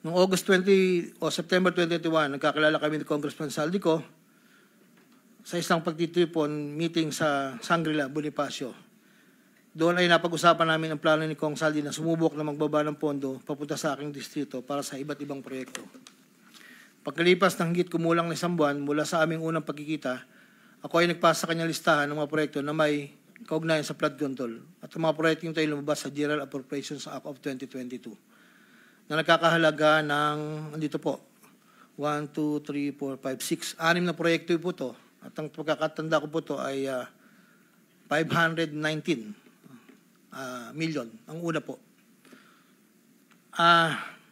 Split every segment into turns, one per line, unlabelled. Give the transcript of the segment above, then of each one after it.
Noong August 20 o September 2021, nagkakilala kami ni Congressman Saldico sa isang pagtitipon meeting sa Shangri-La, Bonifacio. Doon ay napag-usapan namin ang plano ni Kong Saldi na sumubok na magbaba ng pondo papunta sa aking distrito para sa iba't ibang proyekto. Pagkalipas ng higit kumulang na isang buwan mula sa aming unang pagkikita, ako ay nagpasa sa kanyang listahan ng mga proyekto na may kaugnayan sa flood control at ang mga proyekto yung tayo lumabas sa General Appropriations Act of 2022 na nagkakahalaga ng, andito po, 1, 2, 3, 4, 5, 6, 6 na proyekto po ito. At ang pagkakatanda ko po ito ay 519 million, ang una po.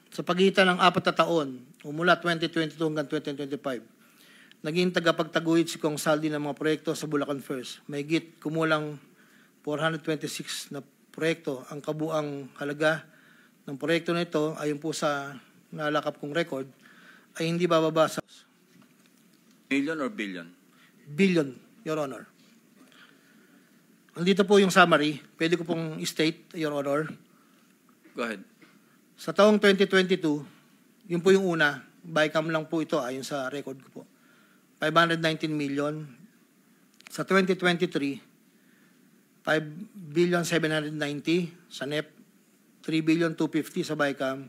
Sa pagitan ng 4 na taon, mula 2022 hanggang 2025, naging tagapagtaguyod si Kong Saldi ng mga proyekto sa Bulacan First. May higit kumulang 426 na proyekto. Ang kabuang halaga ng proyekto na ito, ayon po sa nalakap kong record, ay hindi bababa sa
million or billion?
Billion, Your Honor. Andito po yung summary. Pwede ko pong state, Your Honor.
Go ahead.
Sa taong 2022, yun po yung una, bycam lang po ito ayon sa record ko po. 519 million. Sa 2023, 5 billion 790 sa NEP, 3 billion 250 sa bycam,